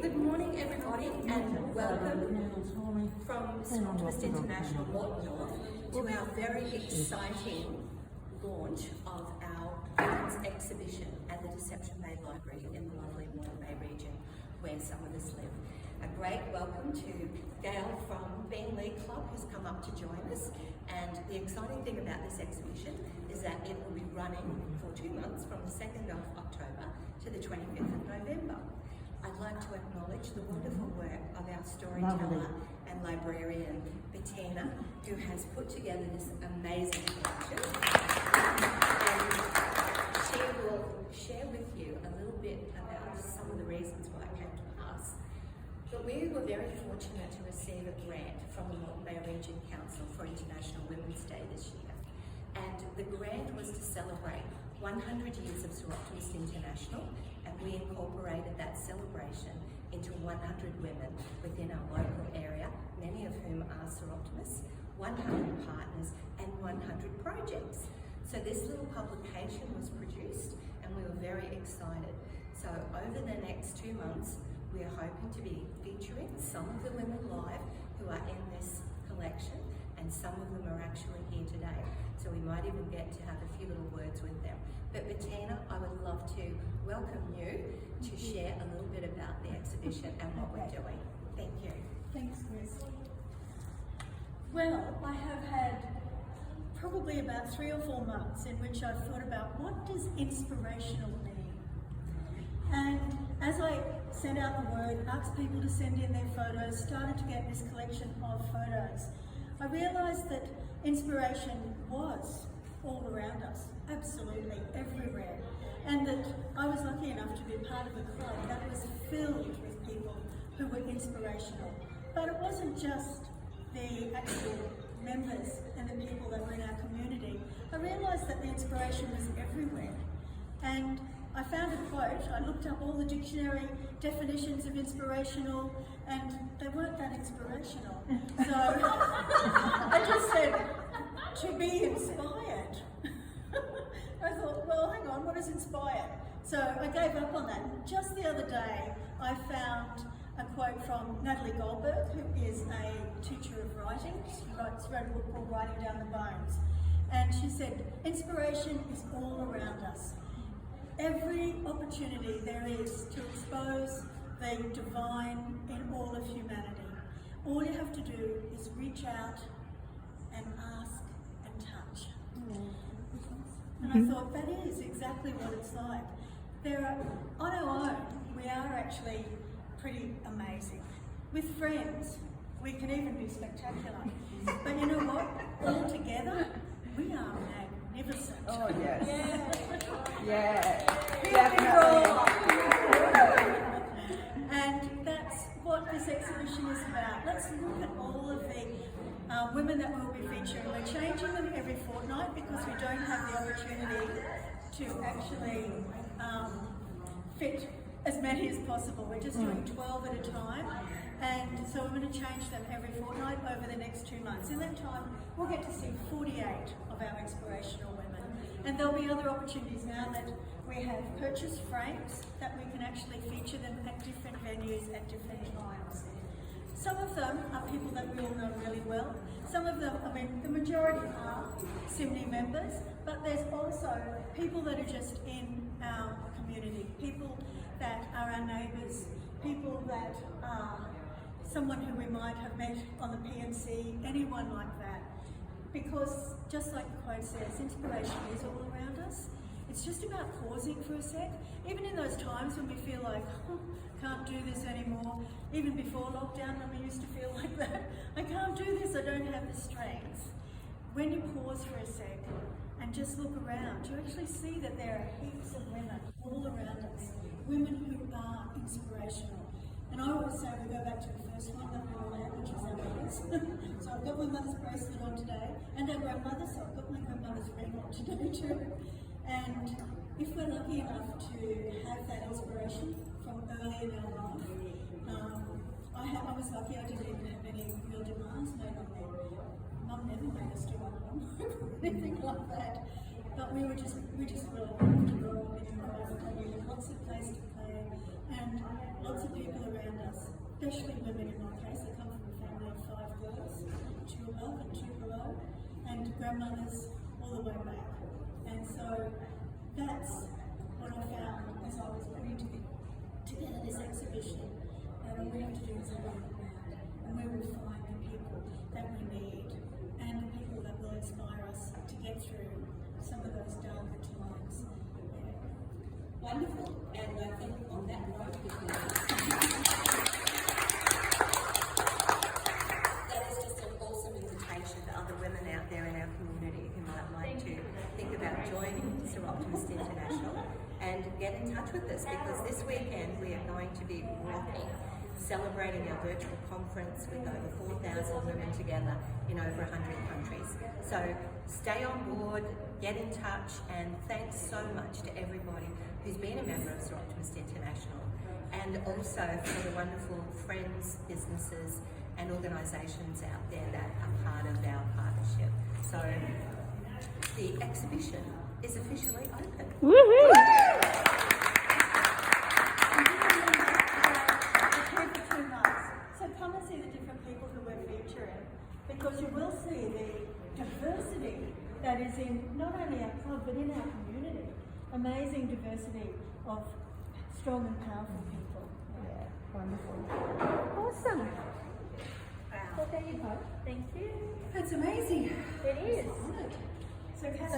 Good morning, everybody, and welcome from Optimist International Moreton to our very exciting launch of our women's exhibition at the Deception Bay Library in the lovely Moreton Bay region where some of us live. A great welcome to Gail from Bean League Club who's come up to join us, and the exciting thing about this exhibition is that it will be running for 2 months from the 2nd of October to the 25th of November. I'd like to acknowledge the wonderful work of our storyteller and librarian, Bettina, who has put together this amazing collection. And she will share with you a little bit about some of the reasons why it came to pass. But we were very fortunate to receive a grant from the Moreton Bay Region Council for International Women's Day this year. And the grant was to celebrate 100 years of Optimist International, and we incorporated that celebration into 100 women within our local area, many of whom are Optimists, 100 partners and 100 projects. So this little publication was produced and we were very excited. So over the next 2 months, we are hoping to be featuring some of the women live who are in this collection, and some of them are actually here today. So we might even get to have a few little words with them. But Bettina, I would love to welcome you to share a little bit about the exhibition and what we're doing. Thank you. Thanks, Chris. Well, I have had probably about 3 or 4 months in which I've thought about what does inspirational mean? And as I sent out the word, asked people to send in their photos, started to get this collection of photos, I realised that inspiration was all around us, absolutely everywhere, and that I was lucky enough to be part of a club that was filled with people who were inspirational. But it wasn't just the actual members and the people that were in our community. I realised that the inspiration was everywhere, and I found a quote. I looked up all the dictionary definitions of inspirational, and they weren't that inspirational. So I just said, to be inspired. I thought, well, hang on, what is inspired? So I gave up on that. Just the other day, I found a quote from Natalie Goldberg, who is a teacher of writing. She wrote a book called Writing Down the Bones. And she said, inspiration is all around us. Every opportunity there is to expose the divine in all of humanity. All you have to do is reach out and ask and touch. And I thought that is exactly what it's like. On our own, we are actually pretty amazing. With friends, we can even be spectacular. But you know what? All together, we are magnificent. Oh yes. Yeah. Definitely. And that's what this exhibition is about. Let's look at all of the women that we'll be featuring. We're changing them every fortnight because we don't have the opportunity to actually fit as many as possible. We're just doing 12 at a time, and so we're going to change them every fortnight over the next 2 months. In that time, we'll get to see 48 of our inspirational women, and there'll be other opportunities now that we have purchased frames that we can actually feature them at different venues at different times. Some of them are people that we all know really well. Some of them, I mean, the majority are SIMNI members, but there's also people that are just in our community, people that are our neighbours, people that are someone who we might have met on the PNC, anyone like that. Because just like the quote says, inspiration is all around us. It's just about pausing for a sec. Even in those times when we feel like, can't do this anymore, even before lockdown when we used to feel like that, I can't do this, I don't have the strength. When you pause for a sec and just look around, you actually see that there are heaps of women all around us, women who are inspirational. And I always say we go back to the first one that we all had, which was our mothers. So I've got my mother's bracelet on today, and our grandmother, so I've got my grandmother's ring on today too. And if we're lucky enough to have that inspiration from early in our life, I was lucky I didn't even have any real demands made on me. Mum never made us do our homework or anything like that. But but we just really wanted to grow up in an environment where we had lots of place to play and lots of people around us, especially women in my case. I come from a family of 5 girls, 2 above and 2 below, and grandmothers all the way back. And so that's what I found as I was putting together this exhibition, that all we have to do is look around and we will find the people that we need and the people that will inspire us to get through some of those darker times. Yeah. Wonderful. And I think on that note, that is just an awesome invitation to other women out there in our community who might like to think about joining Sir Optimist International and get in touch with us, because this weekend we are going to be rocking, celebrating our virtual conference with over 4,000 women together in over 100 countries. So stay on board, get in touch, and thanks so much to everybody who's been a member of Sir Optimist International, and also for the wonderful friends, businesses and organisations out there that are part of our partnership. So the exhibition is officially open. Woohoo! So come and see the different people who we're featuring, because you will see the diversity that is in not only our club but in our community. Amazing diversity of strong and powerful people. Yeah, wonderful. Awesome. Well, there you go. Thank you. That's amazing. It is. So Cass,